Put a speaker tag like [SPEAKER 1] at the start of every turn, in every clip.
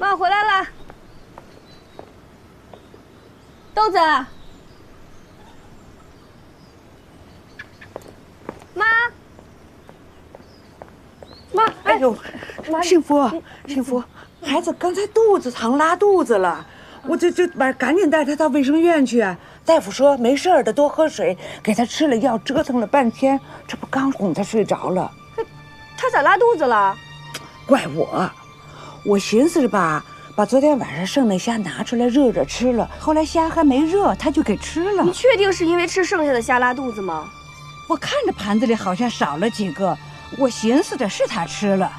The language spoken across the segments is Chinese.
[SPEAKER 1] 妈回来了。豆子，妈，
[SPEAKER 2] 哎呦，幸福，幸福，孩子刚才肚子疼，拉肚子了，我就赶紧带他到卫生院去。大夫说没事的，多喝水，给他吃了药，折腾了半天，这不刚哄他睡着了。
[SPEAKER 1] 他咋拉肚子了？
[SPEAKER 2] 怪我寻思着吧，把昨天晚上剩那虾拿出来热热吃了，后来虾还没热，他就给吃了。
[SPEAKER 1] 你确定是因为吃剩下的虾拉肚子吗？
[SPEAKER 2] 我看着盘子里好像少了几个，我寻思着是他吃了。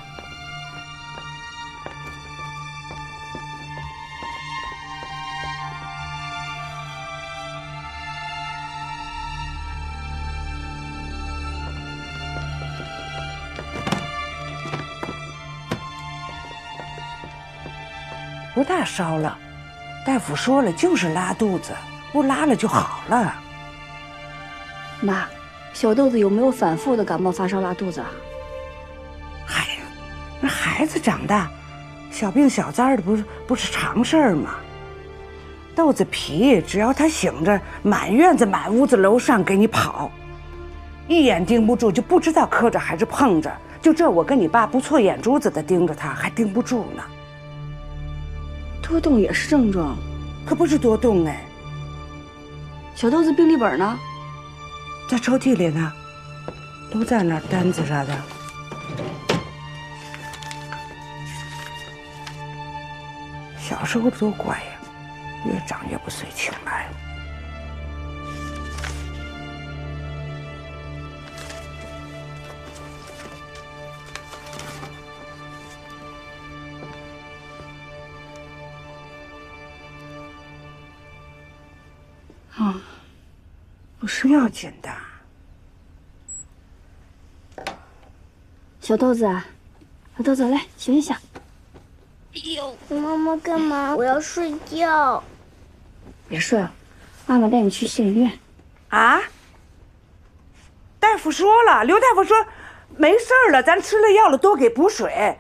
[SPEAKER 2] 不大烧了，大夫说了就是拉肚子，不拉了就好了。
[SPEAKER 1] 妈，小豆子有没有反复的感冒、发烧、拉肚子啊？
[SPEAKER 2] 嗨呀，那孩子长大，小病小灾的不是常事儿吗？豆子皮只要他醒着，满院子满屋子楼上给你跑，一眼盯不住，就不知道磕着还是碰着。就这我跟你爸不错眼珠子的盯着他，还盯不住呢。
[SPEAKER 1] 多动也是症状，
[SPEAKER 2] 可不是多动哎。
[SPEAKER 1] 小豆子病历本呢？
[SPEAKER 2] 在抽屉里呢，都在那儿单子上的。小时候多乖呀，越长越不随情来。不是要紧的。
[SPEAKER 1] 小豆子，小豆子来醒一醒。
[SPEAKER 3] 哎呦，妈妈干嘛？我要睡觉。
[SPEAKER 1] 别睡了，妈妈带你去县医院。
[SPEAKER 2] 啊？大夫说了，刘大夫说没事了，咱吃了药了，多给补水，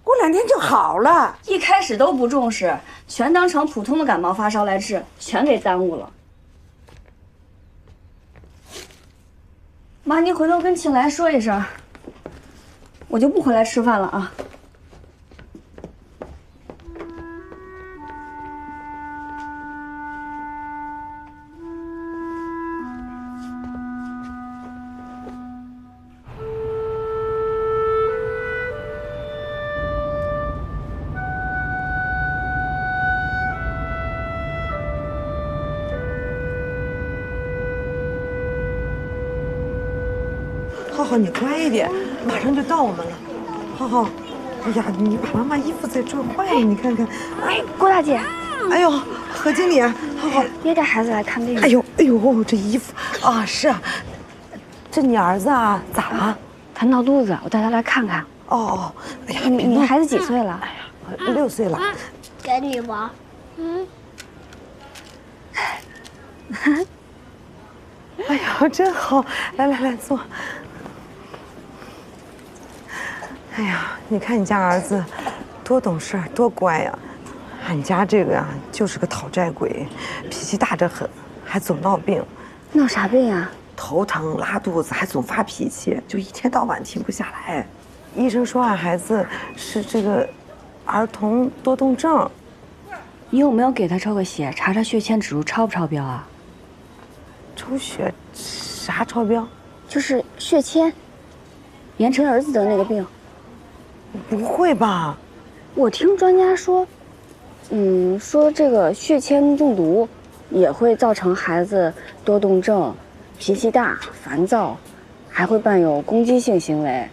[SPEAKER 2] 过2天就好了。
[SPEAKER 1] 一开始都不重视，全当成普通的感冒发烧来治，全给耽误了。妈，您回头跟庆来说一声，我就不回来吃饭了啊。
[SPEAKER 4] 浩浩，你乖一点，马上就到我们了。浩浩，哎呀，你把妈妈衣服再拽坏了，你看看。
[SPEAKER 1] 哎，郭大姐，
[SPEAKER 4] 哎呦，何经理，浩浩，
[SPEAKER 1] 别带孩子来看病。
[SPEAKER 4] 哎呦，这衣服啊，是啊，这你儿子啊，咋了？
[SPEAKER 1] 他闹肚子，我带他来看看。
[SPEAKER 4] 哦，哎呀，
[SPEAKER 1] 你孩子几岁了？
[SPEAKER 4] 哎呀，6岁了。
[SPEAKER 3] 跟你玩。
[SPEAKER 4] 哎呀，真好，来坐。哎呀，你看你家儿子多懂事儿，多乖呀！俺家这个呀，就是个讨债鬼，脾气大得很，还总闹病。
[SPEAKER 1] 闹啥病呀？
[SPEAKER 4] 头疼、拉肚子，还总发脾气，就一天到晚停不下来。医生说俺孩子是这个儿童多动症。
[SPEAKER 1] 你有没有给他抽个血，查查血铅指数超不超标啊？
[SPEAKER 4] 抽血啥超标？
[SPEAKER 1] 就是血铅，严晨儿子得那个病。
[SPEAKER 4] 不会吧？
[SPEAKER 1] 我听专家说，说这个血铅中毒也会造成孩子多动症、脾气大、烦躁，还会伴有攻击性行为。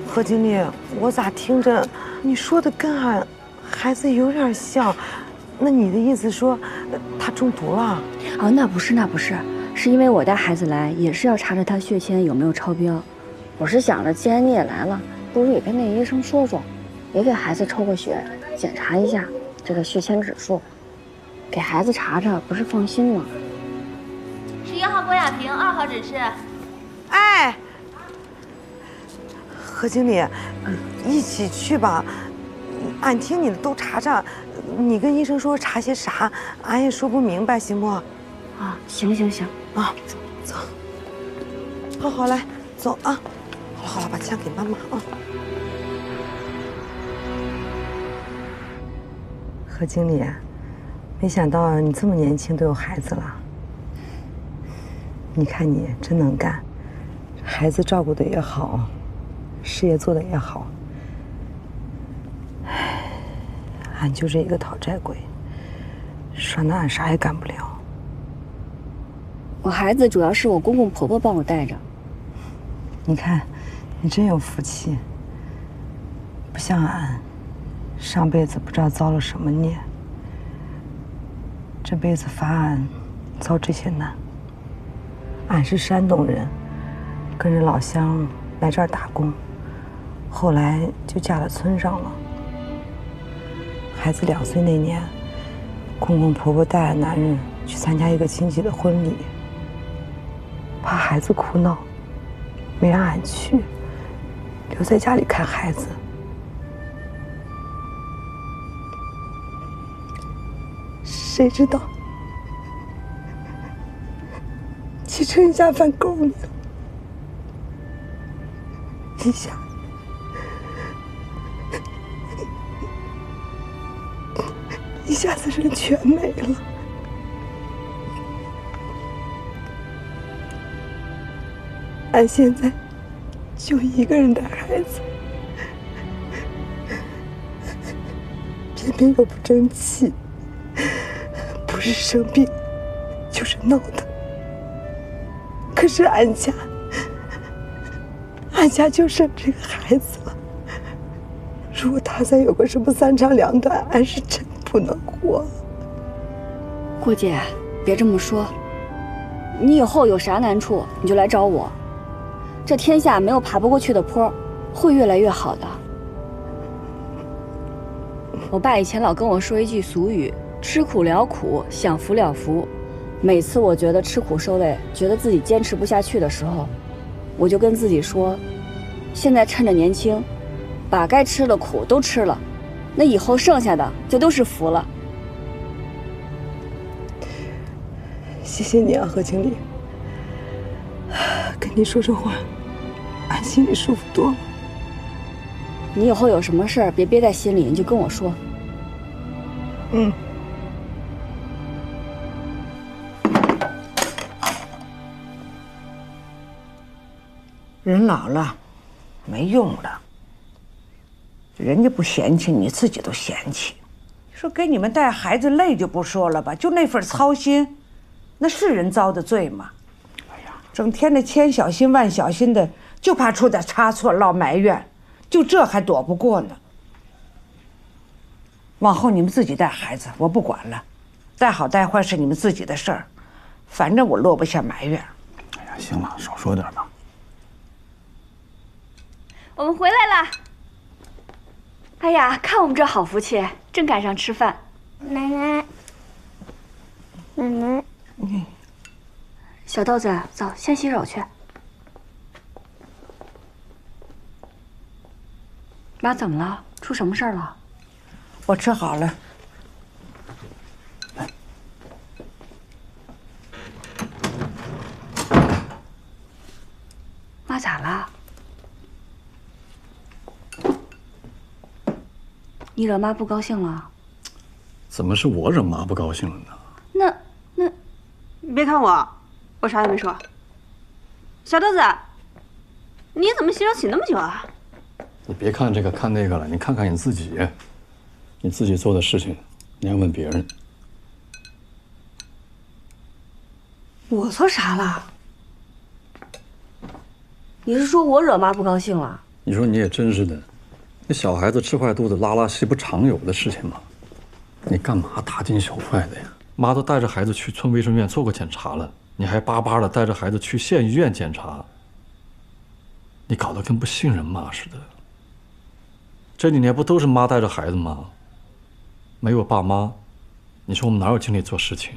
[SPEAKER 4] 何经理，我咋听着你说的跟俺孩子有点像？那你的意思说他中毒了？
[SPEAKER 1] 啊，那不是，是因为我带孩子来也是要查查他血铅有没有超标。我是想着，既然你也来了，不如也跟那医生说说，也给孩子抽个血，检查一下这个血铅指数，给孩子查查，不是放心吗
[SPEAKER 5] ？11号郭亚萍，2号指示。
[SPEAKER 4] 哎，何经理，一起去吧。俺听你的都查查，你跟医生说查些啥，俺也说不明白，行不？
[SPEAKER 1] 啊，行行行
[SPEAKER 4] 啊，走，好好来，走啊！好了好了，把枪给妈妈啊。何经理，没想到你这么年轻都有孩子了。你看你真能干，孩子照顾的也好，事业做的也好。唉，俺就是一个讨债鬼，拴得俺啥也干不了。
[SPEAKER 1] 我孩子主要是我公公婆婆帮我带着。
[SPEAKER 4] 你看，你真有福气，不像俺，上辈子不知道遭了什么孽，这辈子罚俺遭这些难。俺是山东人，跟着老乡来这儿打工，后来就嫁到村上了。孩子2岁那年，公公婆婆带着男人去参加一个亲戚的婚礼，怕孩子哭闹，没让俺去，留在家里看孩子。谁知道骑车一下翻沟里了，一下子人全没了。俺现在就一个人带孩子，偏偏又不争气，不是生病就是闹腾。可是俺家就剩这个孩子了，如果他再有个什么3长2短，俺是真不能活了。
[SPEAKER 1] 顾姐，别这么说，你以后有啥难处你就来找我。这天下没有爬不过去的坡，会越来越好的。我爸以前老跟我说一句俗语：吃苦了苦，享福了福。每次我觉得吃苦受累，觉得自己坚持不下去的时候，我就跟自己说，现在趁着年轻，把该吃的苦都吃了，那以后剩下的就都是福了。
[SPEAKER 4] 谢谢你啊，何经理。跟你说这话，俺心里舒服多了。
[SPEAKER 1] 你以后有什么事儿别憋在心里，你就跟我说。
[SPEAKER 4] 嗯。
[SPEAKER 2] 人老了，没用了。人家不嫌弃，你自己都嫌弃。说给你们带孩子累就不说了吧，就那份操心，那是人遭的罪吗？哎呀，整天的千小心万小心的，就怕出点差错落埋怨，就这还躲不过呢。往后你们自己带孩子，我不管了，带好带坏是你们自己的事儿，反正我落不下埋怨。
[SPEAKER 6] 哎呀，行了，少说点吧。
[SPEAKER 1] 我们回来了。哎呀，看我们这好福气，正赶上吃饭。
[SPEAKER 3] 奶奶，奶奶，
[SPEAKER 1] 小豆子，走，先洗手去。妈，怎么了？出什么事儿了？
[SPEAKER 2] 我吃好了。
[SPEAKER 1] 妈咋了？你惹妈不高兴了？
[SPEAKER 6] 怎么是我惹妈不高兴了呢？
[SPEAKER 1] 那，
[SPEAKER 7] 你别看我，我啥也没说。小豆子，你怎么洗手洗那么久啊？
[SPEAKER 6] 你别看这个看那个了，你看看你自己，你自己做的事情，你要问别人。
[SPEAKER 1] 我做啥了？你是说我惹妈不高兴了？
[SPEAKER 6] 你说你也真是的，那小孩子吃坏肚子拉拉稀不常有的事情吗？你干嘛大惊小怪的呀？妈都带着孩子去村卫生院做过检查了，你还巴巴的带着孩子去县医院检查，你搞得跟不信任妈似的。这几年不都是妈带着孩子吗？没有爸妈，你说我们哪有精力做事情？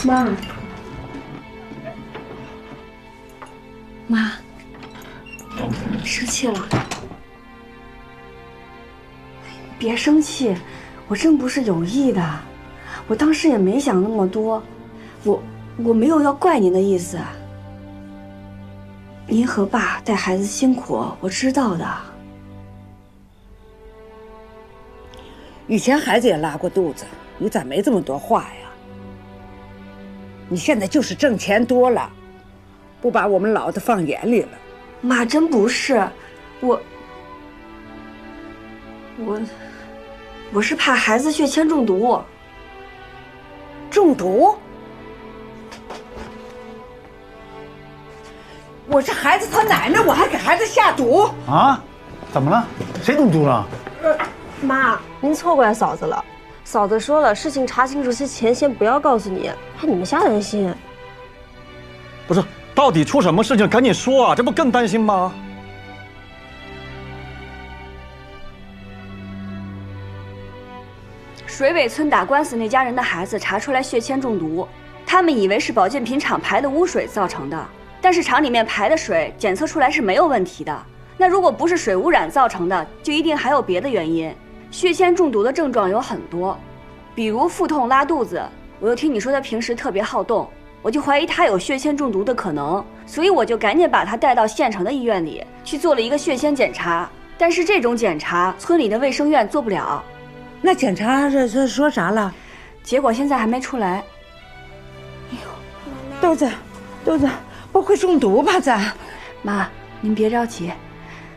[SPEAKER 1] 妈，妈，生气了？别生气，我真不是有意的，我当时也没想那么多，我没有要怪您的意思。您和爸带孩子辛苦，我知道的。
[SPEAKER 2] 以前孩子也拉过肚子，你咋没这么多话呀？你现在就是挣钱多了，不把我们老的放眼里了。
[SPEAKER 1] 妈，真不是，我是怕孩子血铅中毒。
[SPEAKER 2] 中毒？我是孩子他奶奶，我还给孩子下毒
[SPEAKER 8] 啊？怎么了？谁中毒了？
[SPEAKER 9] 妈，您错怪嫂子了。嫂子说了，事情查清楚之前先不要告诉你，怕你们瞎担心。
[SPEAKER 6] 不是，到底出什么事情？赶紧说啊，这不更担心吗？
[SPEAKER 1] 水尾村打官司那家人的孩子查出来血铅中毒，他们以为是保健品厂排的污水造成的，但是厂里面排的水检测出来是没有问题的。那如果不是水污染造成的，就一定还有别的原因。血铅中毒的症状有很多，比如腹痛、拉肚子。我又听你说他平时特别好动，我就怀疑他有血铅中毒的可能，所以我就赶紧把他带到县城的医院里去做了一个血铅检查。但是这种检查村里的卫生院做不了。
[SPEAKER 2] 那检查这说啥了？
[SPEAKER 1] 结果现在还没出来。
[SPEAKER 2] 哎呦，豆子，不会中毒吧？咱
[SPEAKER 1] 妈，您别着急，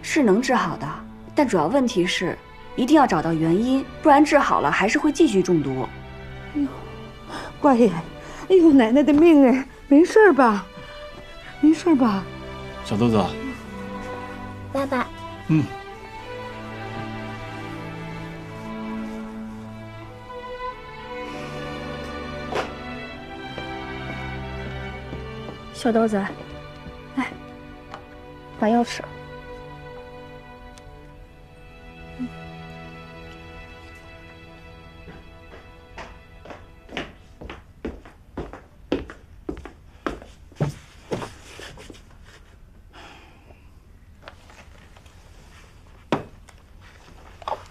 [SPEAKER 1] 是能治好的，但主要问题是一定要找到原因，不然治好了还是会继续中毒。
[SPEAKER 2] 哎呦，乖呀！哎呦，奶奶的命哎，没事吧？没事吧？
[SPEAKER 6] 小豆子，
[SPEAKER 3] 爸爸，
[SPEAKER 1] 小豆子，来，把药吃。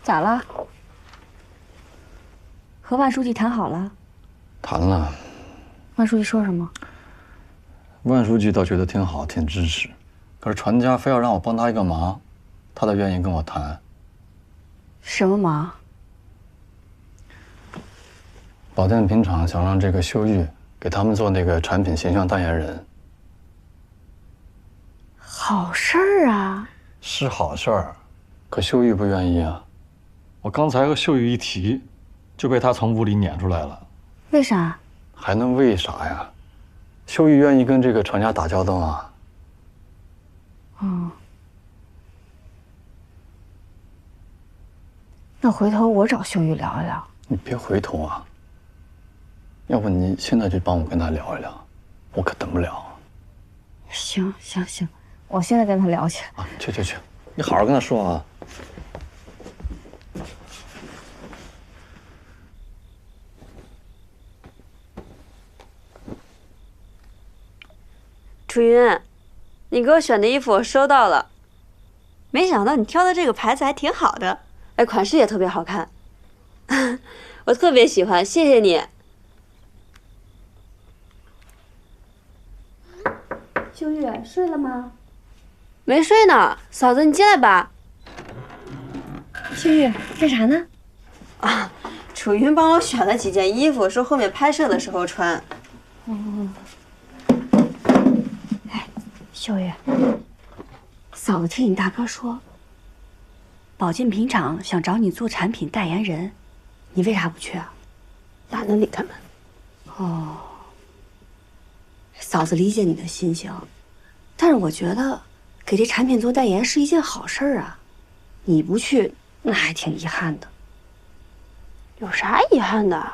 [SPEAKER 1] 咋了？和万书记谈好了？
[SPEAKER 6] 谈了。
[SPEAKER 1] 万书记说什么？
[SPEAKER 6] 万书记倒觉得挺好，挺支持，可是传家非要让我帮他一个忙，他才愿意跟我谈。
[SPEAKER 1] 什么忙？
[SPEAKER 6] 保健品厂想让这个秀玉给他们做那个产品形象代言人。
[SPEAKER 1] 好事儿啊！
[SPEAKER 6] 是好事儿，可秀玉不愿意啊。我刚才和秀玉一提，就被他从屋里撵出来了。
[SPEAKER 1] 为啥？
[SPEAKER 6] 还能为啥呀？秀玉愿意跟这个厂家打交道啊。
[SPEAKER 1] 那回头我找秀玉聊一聊。
[SPEAKER 6] 你别回头啊，要不你现在就帮我跟他聊一聊，我可等不了。
[SPEAKER 1] 行，我现在跟他聊去。
[SPEAKER 6] 啊，去，你好好跟他说啊。
[SPEAKER 7] 楚云，你给我选的衣服我收到了，没想到你挑的这个牌子还挺好的，哎，款式也特别好看，我特别喜欢，谢谢你。
[SPEAKER 1] 秀玉睡了吗？
[SPEAKER 7] 没睡呢，嫂子你进来吧。
[SPEAKER 1] 秀玉干啥呢？
[SPEAKER 7] 啊，楚云帮我选了几件衣服，说后面拍摄的时候穿。
[SPEAKER 1] 秀玉，嫂子听你大哥说，保健品厂想找你做产品代言人，你为啥不去啊？
[SPEAKER 7] 懒得理他们。
[SPEAKER 1] 哦，嫂子理解你的心情，但是我觉得给这产品做代言是一件好事儿啊，你不去那还挺遗憾的。
[SPEAKER 7] 有啥遗憾的？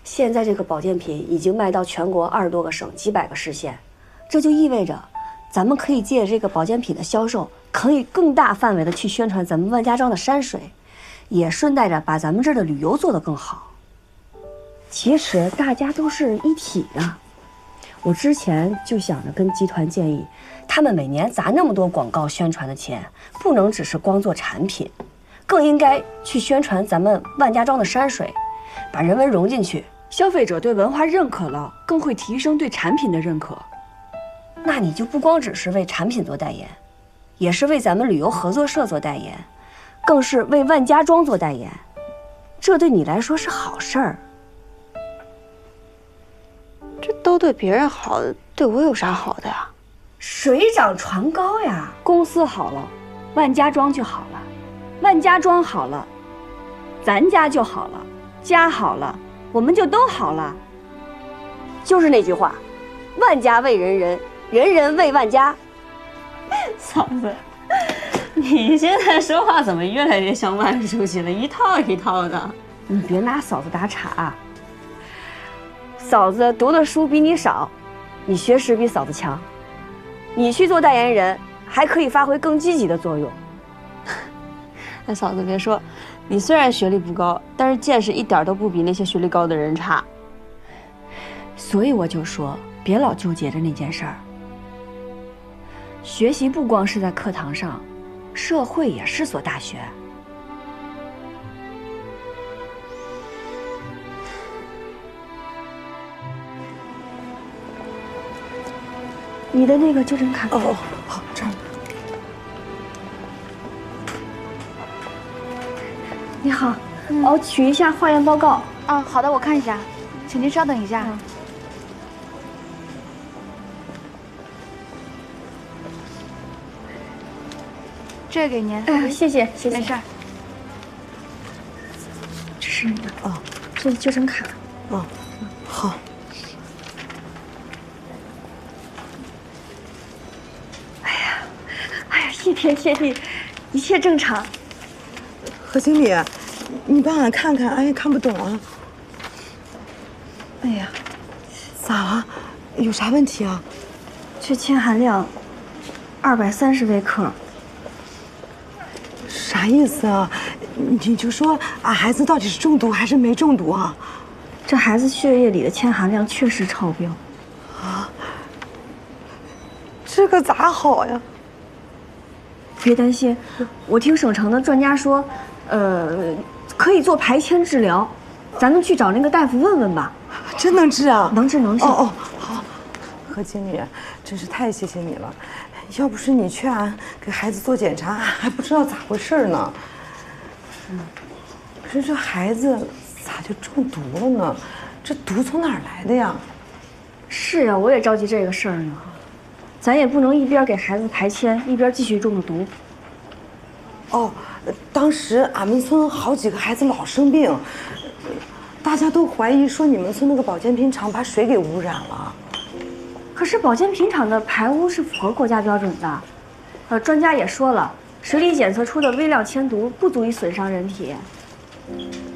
[SPEAKER 1] 现在这个保健品已经卖到全国20多个省、几百个市县，这就意味着咱们可以借这个保健品的销售，可以更大范围的去宣传咱们万家庄的山水，也顺带着把咱们这儿的旅游做得更好。其实大家都是一体的。我之前就想着跟集团建议，他们每年砸那么多广告宣传的钱，不能只是光做产品，更应该去宣传咱们万家庄的山水，把人文融进去。消费者对文化认可了，更会提升对产品的认可。那你就不光只是为产品做代言，也是为咱们旅游合作社做代言，更是为万家庄做代言。这对你来说是好事儿。
[SPEAKER 7] 这都对别人好，对我有啥好的呀？
[SPEAKER 1] 水涨船高呀，公司好了，万家庄就好了，万家庄好了，咱家就好了，家好了，我们就都好了。就是那句话，万家为人人，人人为万家。
[SPEAKER 7] 嫂子，你现在说话怎么越来越像万书记了，一套一套的。
[SPEAKER 1] 你别拿嫂子打岔。嫂子读的书比你少，你学识比嫂子强，你去做代言人还可以发挥更积极的作用。
[SPEAKER 7] 那嫂子别说，你虽然学历不高，但是见识一点都不比那些学历高的人差。
[SPEAKER 1] 所以我就说，别老纠结着那件事儿。学习不光是在课堂上，社会也是所大学。你的那个就诊卡。
[SPEAKER 4] 哦，好，这儿。
[SPEAKER 1] 你好，我取一下化验报告。
[SPEAKER 5] 啊，好的，我看一下，请您稍等一下。这给您。
[SPEAKER 1] 哎，谢谢，谢谢。
[SPEAKER 5] 没事儿。
[SPEAKER 1] 这是那个这是就诊卡。
[SPEAKER 4] 哦，好。
[SPEAKER 1] 谢天谢地，一切正常。
[SPEAKER 4] 何经理，你帮俺看看，俺也看不懂啊。哎呀，咋了？有啥问题啊？
[SPEAKER 1] 这铅含量230微克。
[SPEAKER 4] 啥意思啊？你就说俺孩子到底是中毒还是没中毒啊？
[SPEAKER 1] 这孩子血液里的铅含量确实超标。
[SPEAKER 4] 啊？这可咋好呀？
[SPEAKER 1] 别担心，我听省城的专家说，可以做排铅治疗，咱们去找那个大夫问问吧。
[SPEAKER 4] 真能治啊？
[SPEAKER 1] 能治能治。
[SPEAKER 4] 哦，好。何经理，真是太谢谢你了，要不是你劝俺给孩子做检查，还不知道咋回事呢。可是这孩子咋就中毒了呢？这毒从哪儿来的呀？
[SPEAKER 1] 是啊，我也着急这个事儿呢。咱也不能一边给孩子排铅，一边继续中了毒。
[SPEAKER 4] 哦，当时俺们村好几个孩子老生病，大家都怀疑说你们村那个保健品厂把水给污染了。
[SPEAKER 1] 可是保健品厂的排污是符合国家标准的，专家也说了，水里检测出的微量铅毒不足以损伤人体。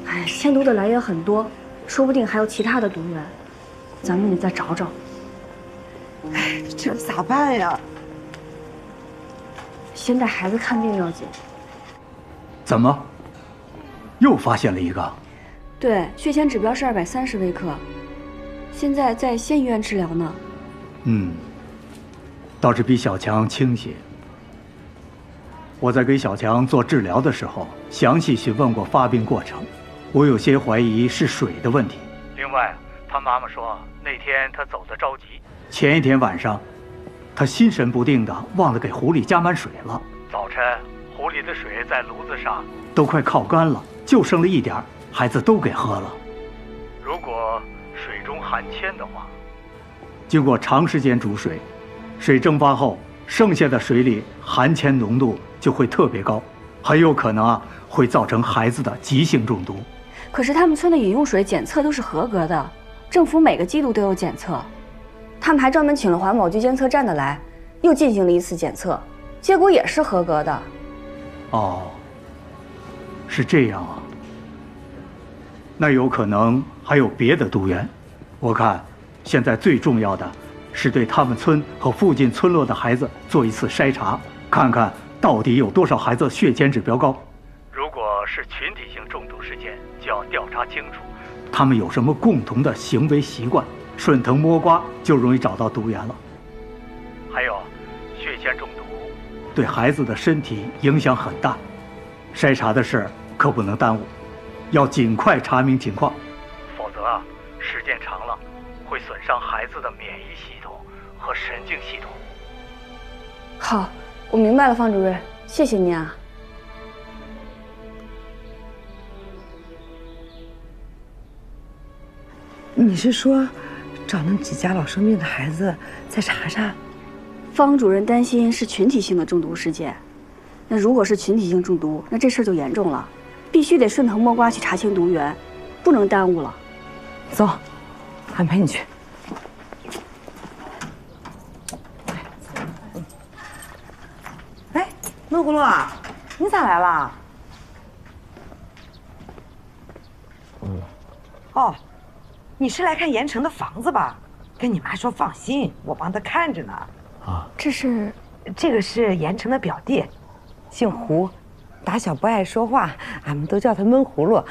[SPEAKER 1] 哎，铅毒的来源很多，说不定还有其他的毒源，咱们得再找找。
[SPEAKER 4] 哎，这咋办呀？
[SPEAKER 1] 先带孩子看病要紧。
[SPEAKER 8] 怎么？又发现了一个？
[SPEAKER 1] 对，血铅指标是230微克，现在在县医院治疗呢。
[SPEAKER 8] 倒是比小强轻些。我在给小强做治疗的时候，详细询问过发病过程，我有些怀疑是水的问题。另外，他妈妈说那天他走得着急。前一天晚上，他心神不定的忘了给壶里加满水了。早晨，壶里的水在炉子上都快靠干了，就剩了一点，孩子都给喝了。如果水中含铅的话，经过长时间煮水，水蒸发后，剩下的水里含铅浓度就会特别高，很有可能会造成孩子的急性中毒。
[SPEAKER 1] 可是他们村的饮用水检测都是合格的，政府每个季度都有检测。他们还专门请了环保局监测站的来，又进行了一次检测，结果也是合格的。
[SPEAKER 8] 哦，是这样啊。那有可能还有别的毒源。我看现在最重要的是对他们村和附近村落的孩子做一次筛查，看看到底有多少孩子血铅指标高。如果是群体性中毒事件，就要调查清楚，他们有什么共同的行为习惯，顺藤摸瓜就容易找到毒源了。还有，血铅中毒对孩子的身体影响很大，筛查的事可不能耽误，要尽快查明情况，否则啊，时间长了会损伤孩子的免疫系统和神经系统。
[SPEAKER 1] 好，我明白了，方主任，谢谢您啊。
[SPEAKER 4] 你是说，找那几家老生病的孩子再查查？
[SPEAKER 1] 方主任担心是群体性的中毒事件。那如果是群体性中毒，那这事儿就严重了，必须得顺藤摸瓜去查清毒源，不能耽误了。
[SPEAKER 4] 走，俺陪你去。哎，闷葫芦，你咋来了？哦，你是来看盐城的房子吧？跟你妈说放心，我帮她看着呢。
[SPEAKER 6] 啊，
[SPEAKER 4] 这个是盐城的表弟，姓胡，打小不爱说话，俺们都叫他闷葫芦。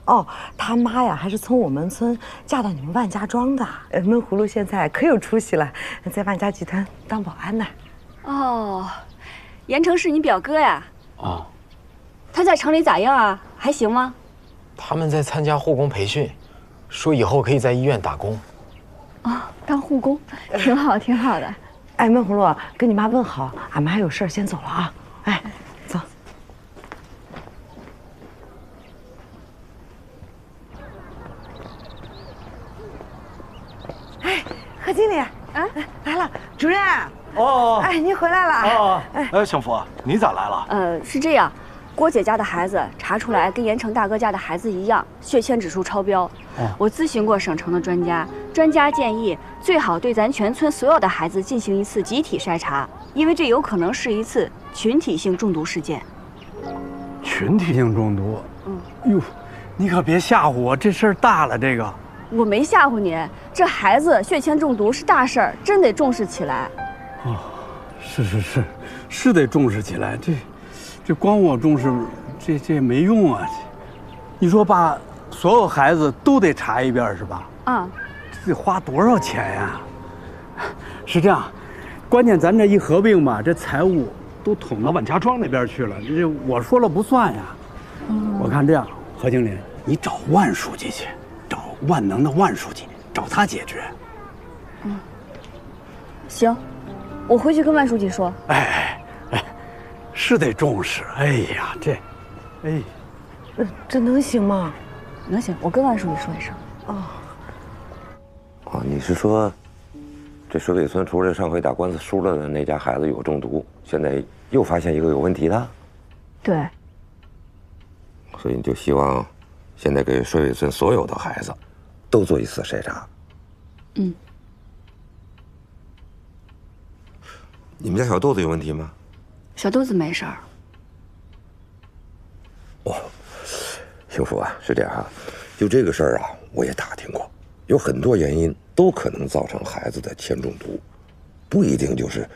[SPEAKER 4] 哦，他妈呀，还是从我们村嫁到你们万家庄的。闷葫芦现在可有出息了，在万家集团当保安呢。
[SPEAKER 1] 哦，盐城是你表哥呀？
[SPEAKER 10] 啊，
[SPEAKER 1] 他在城里咋样啊？还行吗？
[SPEAKER 10] 他们在参加护工培训，说以后可以在医院打工。
[SPEAKER 1] 哦，当护工，挺好，挺好的。
[SPEAKER 4] 哎，闷葫芦，跟你妈问好，俺们还有事儿，先走了啊。哎，走。哎，何经理啊，来了，主任。
[SPEAKER 8] 哦，
[SPEAKER 4] 哎，您回来了。
[SPEAKER 8] 哦，哎，小福，你咋来了？
[SPEAKER 1] 是这样，郭姐家的孩子查出来跟盐城大哥家的孩子一样，血铅指数超标。我咨询过省城的专家，专家建议最好对咱全村所有的孩子进行一次集体筛查，因为这有可能是一次群体性中毒事件。
[SPEAKER 11] 群体性中毒？哟，你可别吓唬我，这事儿大了。这个
[SPEAKER 1] 我没吓唬你，这孩子血铅中毒是大事儿，真得重视起来。
[SPEAKER 11] 哦，是得重视起来。这光我重视，这没用啊。你说把所有孩子都得查一遍是吧？
[SPEAKER 1] 啊，
[SPEAKER 11] 这得花多少钱呀？是这样，关键咱这一合并吧，这财务都捅到万家庄那边去了，这我说了不算呀。我看这样，何经理，你找万书记去，找万能的万书记，找他解决。
[SPEAKER 1] 行，我回去跟万书记说。
[SPEAKER 11] 哎，是得重视。哎呀，
[SPEAKER 4] 这能行吗？
[SPEAKER 1] 能行，我跟万书记说一声。
[SPEAKER 12] 哦，你是说，这水尾村除了上回打官司输了的那家孩子有中毒，现在又发现一个有问题的？
[SPEAKER 1] 对。
[SPEAKER 12] 所以你就希望，现在给水尾村所有的孩子，都做一次筛查。你们家小豆子有问题吗？
[SPEAKER 1] 小豆子没事儿。
[SPEAKER 12] 哦，幸福啊，是这样啊，就这个事儿啊，我也打听过，有很多原因都可能造成孩子的铅中毒，不一定就是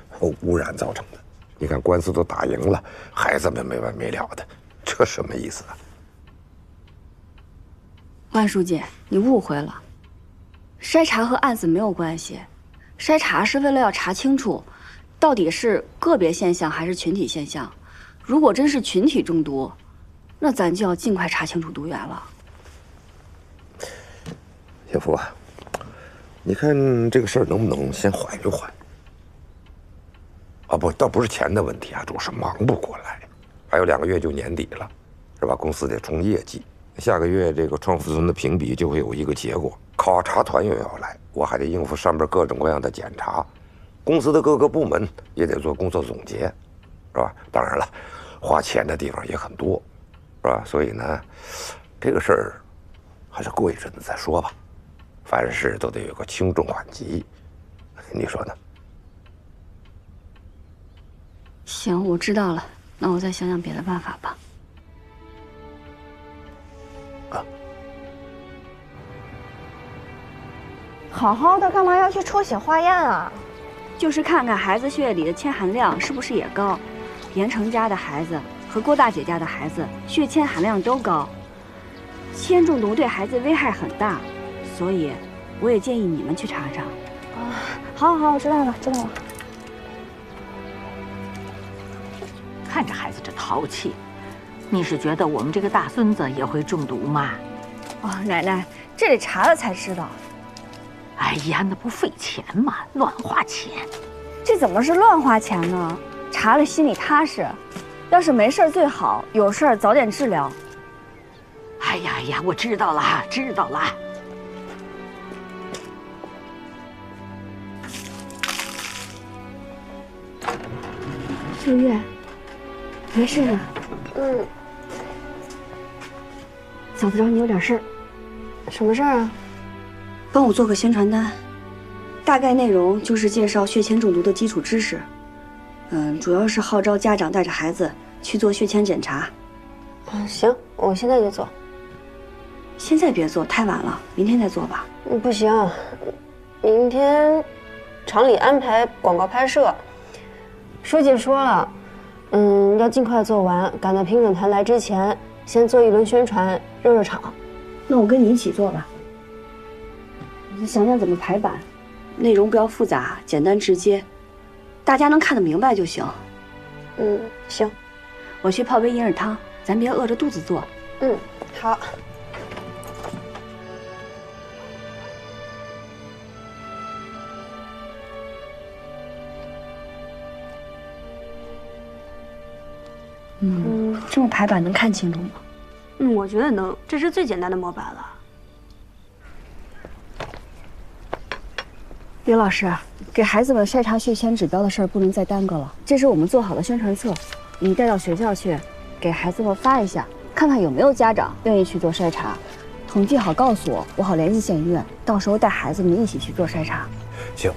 [SPEAKER 12] 污染造成的。你看官司都打赢了，孩子们没完没了的，这什么意思啊？
[SPEAKER 1] 万书记，你误会了，筛查和案子没有关系，筛查是为了要查清楚，到底是个别现象还是群体现象。如果真是群体中毒，那咱就要尽快查清楚毒源了。
[SPEAKER 12] 幸福啊，你看这个事儿能不能先缓一缓？啊不，倒不是钱的问题啊，主要是忙不过来。还有2个月就年底了，是吧？公司得冲业绩，下个月这个创富村的评比就会有一个结果，考察团又要来，我还得应付上边各种各样的检查，公司的各个部门也得做工作总结，是吧？当然了，花钱的地方也很多，是吧？所以呢，这个事儿还是过一阵子再说吧。凡事都得有个轻重缓急，你说呢？
[SPEAKER 1] 行，我知道了，那我再想想别的办法吧。
[SPEAKER 9] 好好的，干嘛要去抽血化验啊？
[SPEAKER 1] 就是看看孩子血液里的铅含量是不是也高。盐城家的孩子和郭大姐家的孩子血铅含量都高，铅中毒对孩子危害很大，所以我也建议你们去查查。
[SPEAKER 9] 好，我知道了。
[SPEAKER 13] 看着孩子这淘气，你是觉得我们这个大孙子也会中毒吗？
[SPEAKER 1] 哦，奶奶，这得查了才知道。
[SPEAKER 13] 哎呀，那不费钱吗？乱花钱。
[SPEAKER 1] 这怎么是乱花钱呢？查了心里踏实。要是没事最好，有事早点治疗。
[SPEAKER 13] 哎呀，我知道了。
[SPEAKER 1] 秀月，没事吧？嫂子找你有点事儿。
[SPEAKER 9] 什么事儿啊？
[SPEAKER 1] 帮我做个宣传单，大概内容就是介绍血铅中毒的基础知识。主要是号召家长带着孩子去做血铅检查。
[SPEAKER 9] 行，我现在就做。
[SPEAKER 1] 现在别做，太晚了，明天再做吧。
[SPEAKER 9] 不行，明天厂里安排广告拍摄，书记说了，要尽快做完，赶在评审团来之前，先做一轮宣传，热场。
[SPEAKER 1] 那我跟你一起做吧。你想想怎么排版，内容不要复杂，简单直接，大家能看得明白就行。
[SPEAKER 9] 行。
[SPEAKER 1] 我去泡杯银耳汤，咱别饿着肚子做。
[SPEAKER 9] 好。
[SPEAKER 1] 这么排版能看清楚吗？
[SPEAKER 9] 我觉得能，这是最简单的模板了。
[SPEAKER 1] 刘老师，给孩子们筛查血铅指标的事儿不能再耽搁了。这是我们做好的宣传册，你带到学校去，给孩子们发一下，看看有没有家长愿意去做筛查，统计好告诉我，我好联系县医院，到时候带孩子们一起去做筛查。
[SPEAKER 14] 行，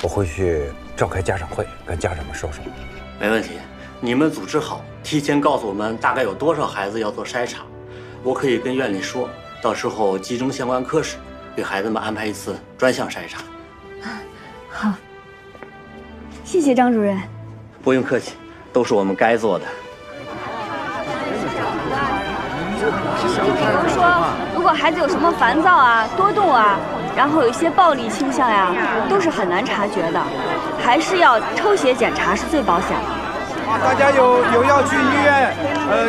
[SPEAKER 14] 我回去召开家长会，跟家长们说说。
[SPEAKER 15] 没问题，你们组织好，提前告诉我们大概有多少孩子要做筛查，我可以跟院里说，到时候集中相关科室，给孩子们安排一次专项筛查。
[SPEAKER 1] 好，谢谢张主任。
[SPEAKER 15] 不用客气，都是我们该做的。
[SPEAKER 1] 比如说，如果孩子有什么烦躁啊、多动啊，然后有一些暴力倾向呀，都是很难察觉的，还是要抽血检查是最保险的。
[SPEAKER 16] 大家有要去医院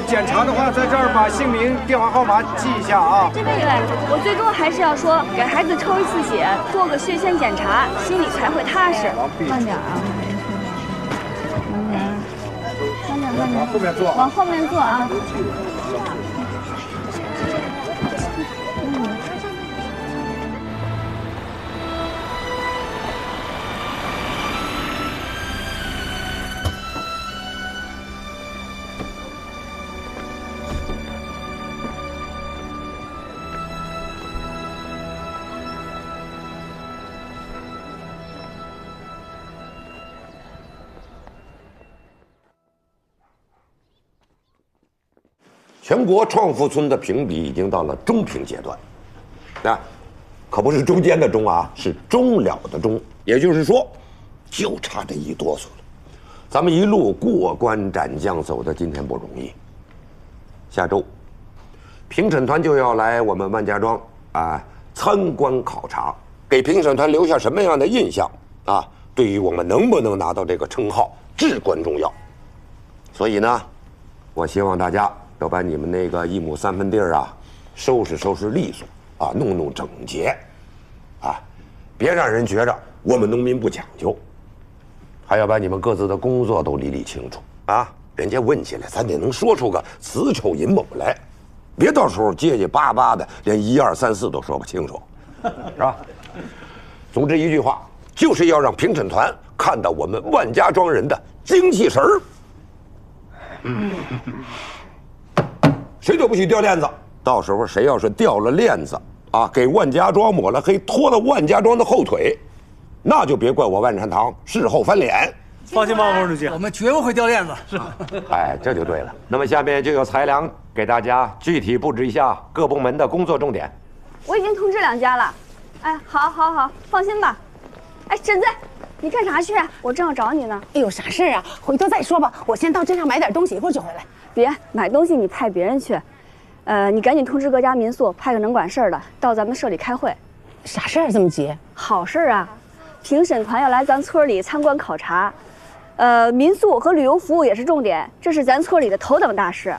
[SPEAKER 16] 检查的话，在这儿把姓名、电话号码记一下啊。
[SPEAKER 1] 对，我最多还是要说给孩子抽一次血，做个血铅检查，心里才会踏实。慢点啊，慢点，
[SPEAKER 16] 往后面坐，
[SPEAKER 1] 往后面坐啊。
[SPEAKER 12] 全国创富村的评比已经到了中评阶段，可不是中间的中啊，是终了的终。也就是说，就差这一哆嗦了。咱们一路过关斩将走到今天不容易。下周，评审团就要来我们万家庄参观考察，给评审团留下什么样的印象对于我们能不能拿到这个称号至关重要。所以呢，我希望大家要把你们那个1亩3分地儿收拾利索弄整洁别让人觉着我们农民不讲究。还要把你们各自的工作都理清楚人家问起来，咱得能说出个子丑寅卯来，别到时候结结巴巴的，连1、2、3、4都说不清楚，是吧？总之一句话，就是要让评审团看到我们万家庄人的精气神儿。谁都不许掉链子，到时候谁要是掉了链子给万家庄抹了黑，拖了万家庄的后腿，那就别怪我万善堂事后翻脸。
[SPEAKER 11] 放心吧，王主席，我们绝不会掉链子。是，
[SPEAKER 12] 这就对了。那么下面就由裁量给大家具体布置一下各部门的工作重点。
[SPEAKER 1] 我已经通知2家了。好，放心吧。婶子，你干啥去？我正要找你呢。
[SPEAKER 17] 有啥事啊？回头再说吧。我先到镇上买点东西，一会儿就回来。
[SPEAKER 1] 别买东西，你派别人去。你赶紧通知各家民宿派个能管事儿的到咱们社里开会。
[SPEAKER 17] 啥事儿这么急？
[SPEAKER 1] 好事儿啊！评审团要来咱村里参观考察，民宿和旅游服务也是重点，这是咱村里的头等大事。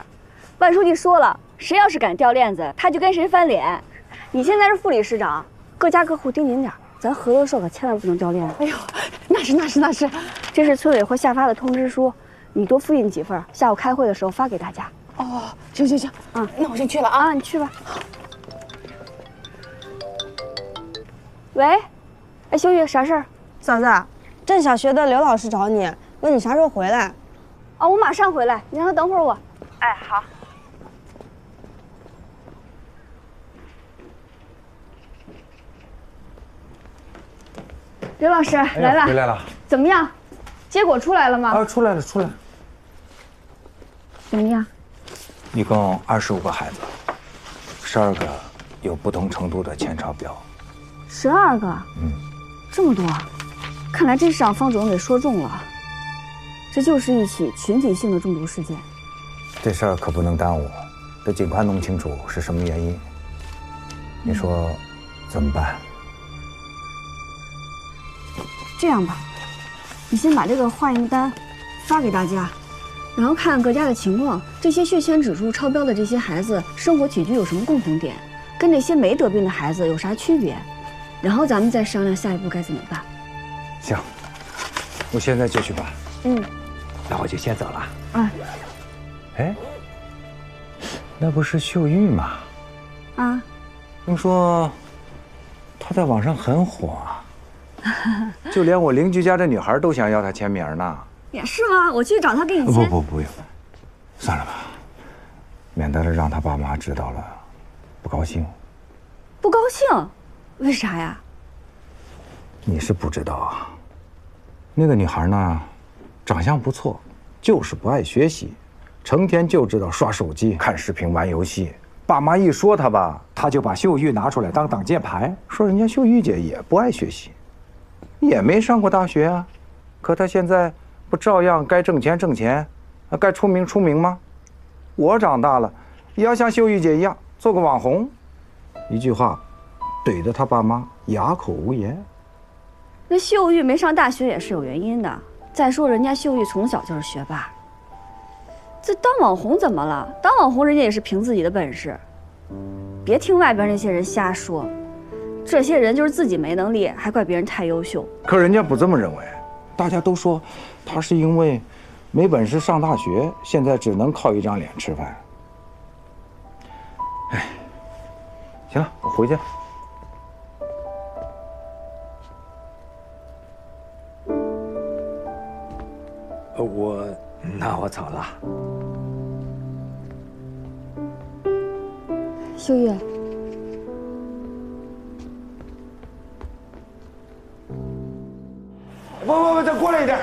[SPEAKER 1] 万书记说了，谁要是敢掉链子，他就跟谁翻脸。你现在是副理事长，各家各户盯紧点，咱合作社可千万不能掉链子。
[SPEAKER 17] 哎呦，那是，
[SPEAKER 1] 这是村委会下发的通知书，你多复印几份，下午开会的时候发给大家。
[SPEAKER 17] 哦，行，那我先去了啊，
[SPEAKER 1] 你去吧。喂，哎，秀玉，啥事儿？
[SPEAKER 9] 嫂子，镇小学的刘老师找你，问你啥时候回来。
[SPEAKER 1] 哦，我马上回来，你让他等会儿我。哎，好。刘老师来了，
[SPEAKER 14] 回来了。
[SPEAKER 1] 怎么样？结果出来了吗？
[SPEAKER 14] 啊，出来了。
[SPEAKER 1] 怎么样？
[SPEAKER 14] 一共25个孩子，12个有不同程度的前超标。
[SPEAKER 1] 12个？这么多，看来真是让方主任给说中了。这就是一起群体性的中毒事件。
[SPEAKER 14] 这事儿可不能耽误，得尽快弄清楚是什么原因。你说怎么办？
[SPEAKER 1] 这样吧，你先把这个化验单发给大家，然后看看各家的情况，这些血铅指数超标的这些孩子生活起居有什么共同点，跟这些没得病的孩子有啥区别，然后咱们再商量下一步该怎么办。
[SPEAKER 14] 行，我现在就去办。
[SPEAKER 11] 那我就先走了。
[SPEAKER 14] 哎，那不是秀玉吗？
[SPEAKER 1] 啊，
[SPEAKER 14] 听说她在网上很火啊。就连我邻居家这女孩都想要她签名呢。
[SPEAKER 1] 也是吗？我去找她给你签。
[SPEAKER 14] 不用，算了吧，免得让她爸妈知道了，不高兴。
[SPEAKER 1] 不高兴？为啥呀？
[SPEAKER 14] 你是不知道啊，那个女孩呢，长相不错，就是不爱学习，成天就知道刷手机、看视频、玩游戏。爸妈一说她吧，她就把秀玉拿出来当挡箭牌，说人家秀玉姐也不爱学习。也没上过大学啊，可他现在不照样该挣钱，该出名吗？我长大了，也要像秀玉姐一样做个网红。一句话，怼得他爸妈哑口无言。
[SPEAKER 1] 那秀玉没上大学也是有原因的。再说人家秀玉从小就是学霸，这当网红怎么了？当网红人家也是凭自己的本事，别听外边那些人瞎说。这些人就是自己没能力，还怪别人太优秀。
[SPEAKER 14] 可人家不这么认为，大家都说他是因为没本事上大学，现在只能靠一张脸吃饭。哎，行了，我回去了。
[SPEAKER 11] 那我走了。
[SPEAKER 1] 秀玉。
[SPEAKER 12] 不，再过来一点。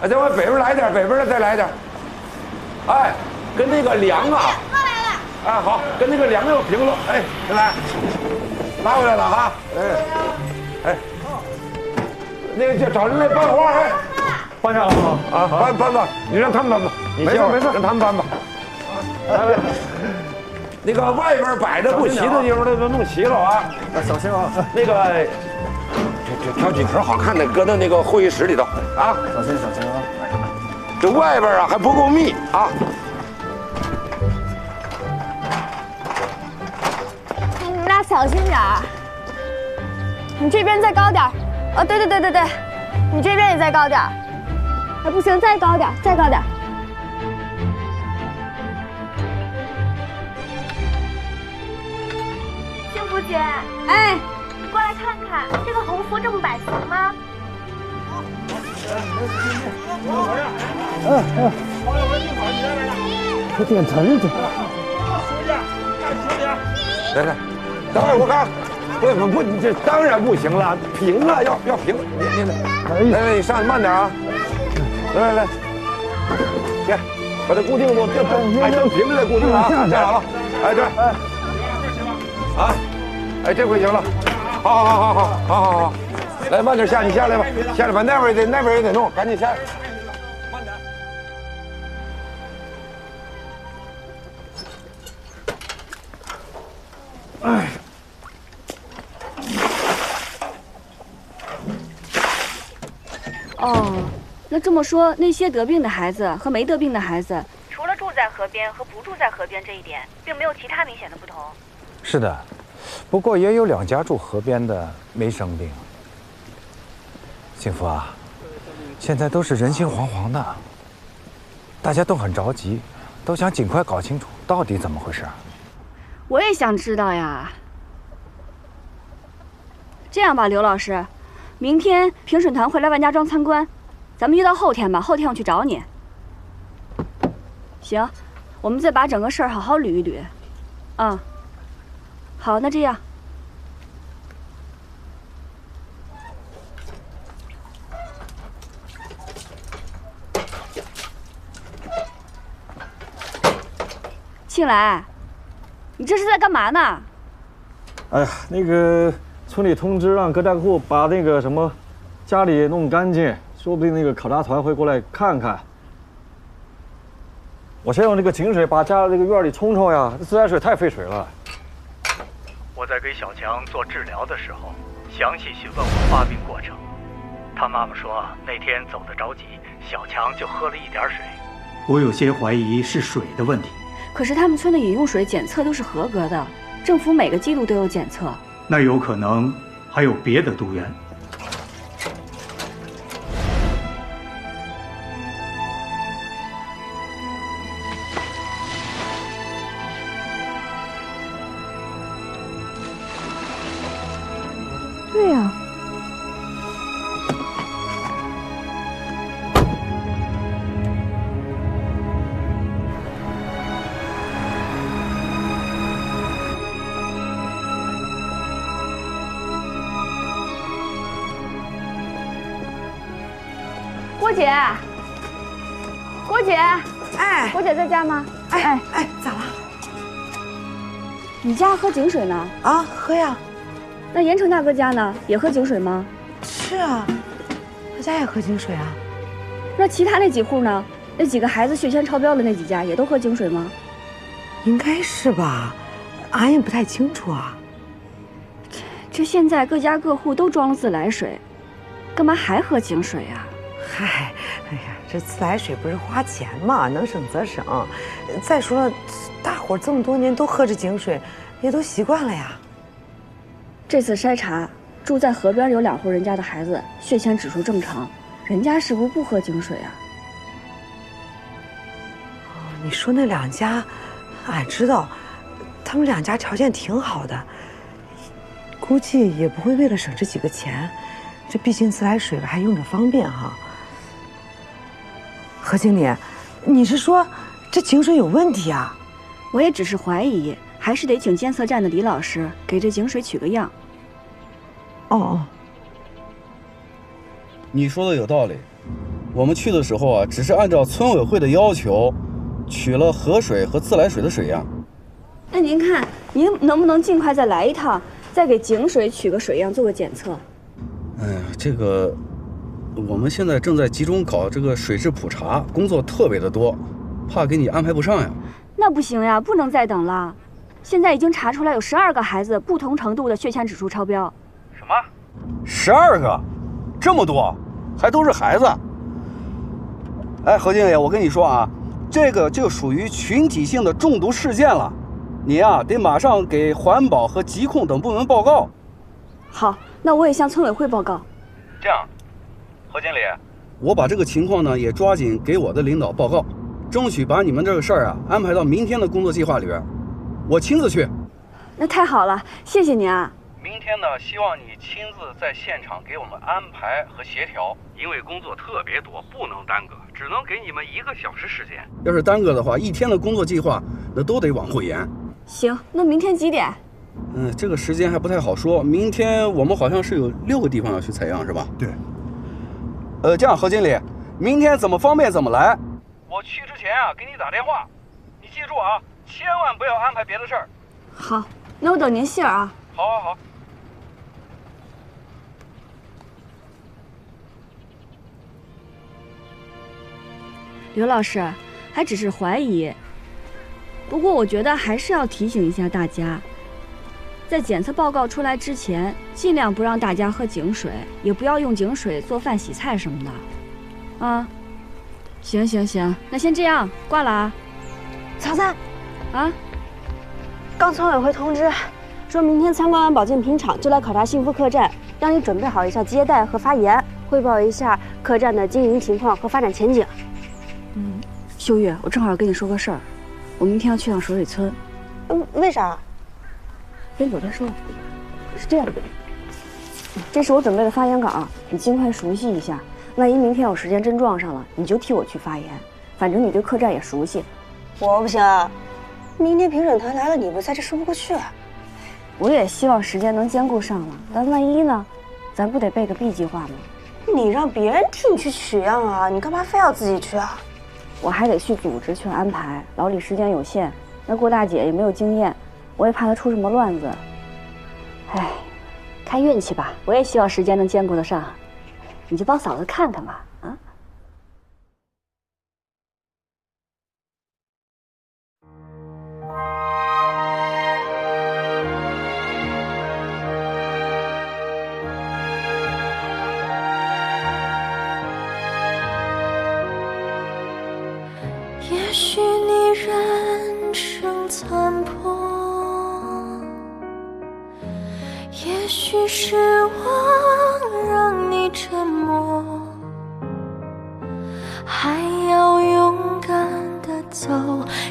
[SPEAKER 12] 再往北边来点，北边的再来点。哎，跟那个梁啊。
[SPEAKER 3] 过来了。
[SPEAKER 12] 哎，好，跟那个梁要平了。哎，来，拉回来了哈。哎，那个就找人来搬活。哎，
[SPEAKER 16] 搬上来了
[SPEAKER 12] 啊，搬吧，你让他们搬吧。
[SPEAKER 16] 没事，
[SPEAKER 12] 让他们搬吧。来，那个外边摆的不齐的地方都弄齐了啊。
[SPEAKER 16] 小心啊。
[SPEAKER 12] 那个。挑几盆好看的，搁到那个会议室里头啊！
[SPEAKER 16] 小心啊！
[SPEAKER 12] 这外边啊还不够密啊！
[SPEAKER 1] 你们俩小心点儿。你这边再高点儿。哦，对，你这边也再高点儿。哎，不行，再高点儿，再高点儿。
[SPEAKER 3] 幸福姐，
[SPEAKER 1] 哎。
[SPEAKER 3] 过来看看，这个红福这么摆行吗？
[SPEAKER 11] 这点层子。
[SPEAKER 12] 来，等会儿我看，不，你这当然不行了，平了要平，你来，你上去慢点啊！来，别把它固定住，哎，正平着再固定啊，站好了，哎对，啊，哎这回行了。好，来慢点下，你下来吧，下来吧，那边也得弄，赶紧下来。慢点。
[SPEAKER 1] 哦，那这么说，那些得病的孩子和没得病的孩子，除了住在河边和不住在河边这一点，并没有其他明显的不同。
[SPEAKER 14] 是的，不过也有2家住河边的没生病。幸福啊，现在都是人心惶惶的，大家都很着急，都想尽快搞清楚到底怎么回事。
[SPEAKER 1] 我也想知道呀。这样吧，刘老师，明天评审团会来万家庄参观，咱们约到后天吧，后天我去找你。行，我们再把整个事儿好好捋一捋。啊，好，那这样。庆来，你这是在干嘛呢？
[SPEAKER 6] 哎呀，那个村里通知让各大户把那个什么家里弄干净，说不定那个考察团会过来看看。我先用这个井水把家这个院里冲冲呀，这自来水太费水了。
[SPEAKER 8] 我在给小强做治疗的时候，详细询问过发病过程。他妈妈说那天走得着急，小强就喝了一点水。我有些怀疑是水的问题。
[SPEAKER 1] 可是他们村的饮用水检测都是合格的，政府每个季度都有检测。
[SPEAKER 8] 那有可能还有别的毒源。
[SPEAKER 1] 对呀。郭姐，郭姐，
[SPEAKER 2] 哎，
[SPEAKER 1] 郭姐在家吗？
[SPEAKER 2] 哎，咋了？
[SPEAKER 1] 你家喝井水呢？
[SPEAKER 2] 啊，喝呀。
[SPEAKER 1] 那严成大哥家呢？也喝井水吗？
[SPEAKER 2] 是啊，他家也喝井水啊。
[SPEAKER 1] 那其他那几户呢？那几个孩子血铅超标的那几家也都喝井水吗？
[SPEAKER 2] 应该是吧，俺也不太清楚啊。
[SPEAKER 1] 这现在各家各户都装了自来水，干嘛还喝井水呀？
[SPEAKER 2] 嗨，哎呀，这自来水不是花钱嘛，能省则省。再说了，大伙儿这么多年都喝着井水，也都习惯了呀。
[SPEAKER 1] 这次筛查，住在河边有2户人家的孩子血铅指数正常，人家是不是不喝井水啊？
[SPEAKER 2] 哦，你说那2家，俺知道，他们2家条件挺好的，估计也不会为了省这几个钱。这毕竟自来水吧，还用着方便哈。何经理，你是说这井水有问题啊？
[SPEAKER 1] 我也只是怀疑，还是得请监测站的李老师给这井水取个样。
[SPEAKER 2] 哦，
[SPEAKER 18] 你说的有道理。我们去的时候啊，只是按照村委会的要求，取了河水和自来水的水样。
[SPEAKER 1] 那您看，您能不能尽快再来一趟，再给井水取个水样做个检测？
[SPEAKER 18] 哎呀，这个我们现在正在集中搞这个水质普查，工作特别的多，怕给你安排不上呀。
[SPEAKER 1] 那不行呀，不能再等了。现在已经查出来有12个孩子不同程度的血铅指数超标。
[SPEAKER 18] 什么？12个？这么多？还都是孩子？哎，何经理，我跟你说啊，这个就属于群体性的中毒事件了，你呀得马上给环保和疾控等部门报告。
[SPEAKER 1] 好，那我也向村委会报告。
[SPEAKER 18] 这样，何经理，我把这个情况呢也抓紧给我的领导报告，争取把你们这个事儿啊安排到明天的工作计划里边，我亲自去。
[SPEAKER 1] 那太好了，谢谢您啊。
[SPEAKER 18] 明天呢，希望你亲自在现场给我们安排和协调，因为工作特别多，不能耽搁，只能给你们1个小时时间。要是耽搁的话，1天的工作计划那都得往后延。
[SPEAKER 1] 行，那明天几点？
[SPEAKER 18] 这个时间还不太好说。明天我们好像是有6个地方要去采样，是吧？
[SPEAKER 11] 对。
[SPEAKER 18] 这样，何经理，明天怎么方便怎么来。我去之前啊，给你打电话。你记住啊，千万不要安排别的事儿。
[SPEAKER 1] 好，那我等您信儿啊。
[SPEAKER 18] 好好好。
[SPEAKER 1] 刘老师，还只是怀疑，不过我觉得还是要提醒一下大家，在检测报告出来之前，尽量不让大家喝井水，也不要用井水做饭、洗菜什么的。啊，行，那先这样，挂了啊。
[SPEAKER 9] 嫂子，
[SPEAKER 1] 啊，
[SPEAKER 9] 刚村委会通知，说明天参观完保健品厂就来考察幸福客栈，让你准备好一下接待和发言，汇报一下客栈的经营情况和发展前景。
[SPEAKER 1] 秀月，我正好跟你说个事儿，我明天要去趟水水村。
[SPEAKER 9] 为啥？
[SPEAKER 1] 边走边说。是这样的，这是我准备的发言稿，你尽快熟悉一下。万一明天有时间真撞上了，你就替我去发言。反正你对客栈也熟悉。
[SPEAKER 9] 我不行，明天评审团来了，你不在，这说不过去。
[SPEAKER 1] 我也希望时间能兼顾上了，但万一呢？咱不得备个 B 计划吗？
[SPEAKER 9] 你让别人替你去取样啊，你干嘛非要自己去啊？
[SPEAKER 1] 我还得去组织去安排，老李时间有限，那郭大姐也没有经验，我也怕她出什么乱子。哎，看运气吧，我也希望时间能兼顾得上。你就帮嫂子看看吧，啊。
[SPEAKER 19] 也许你人生残破，也许失望让你沉默，还要勇敢地走，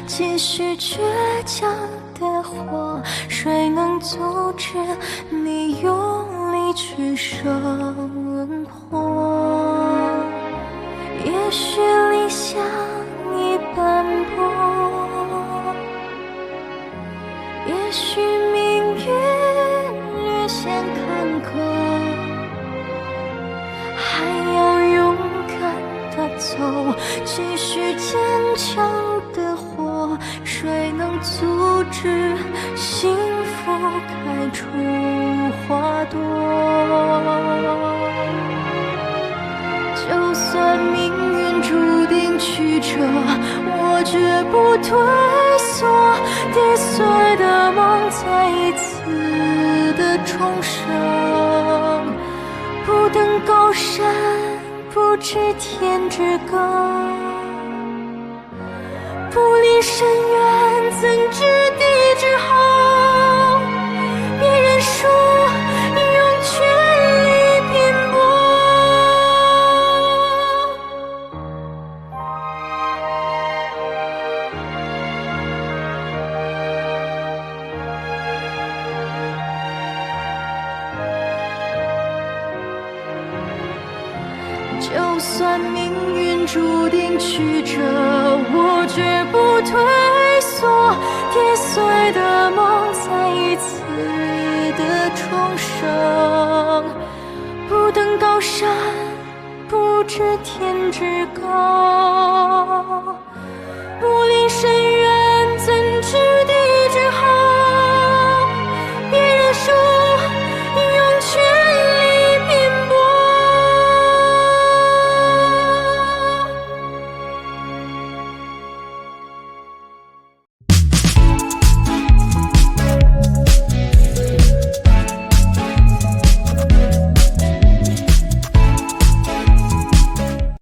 [SPEAKER 19] 继续倔强的活。谁能阻止你用力去生活？也许理想已斑驳，也许命运略显坎坷，还要勇敢地走，继续坚强地活。谁能阻止幸福开出花朵？就算命运注定曲折，我绝不退缩。跌碎的梦再一次的重生，不登高山，不知天之高，不离深渊，怎知地之厚？别人说用全力拼搏，就算命运注定曲折，我绝不退缩。跌碎的梦再一次的重生，不登高山，不知天之高，不离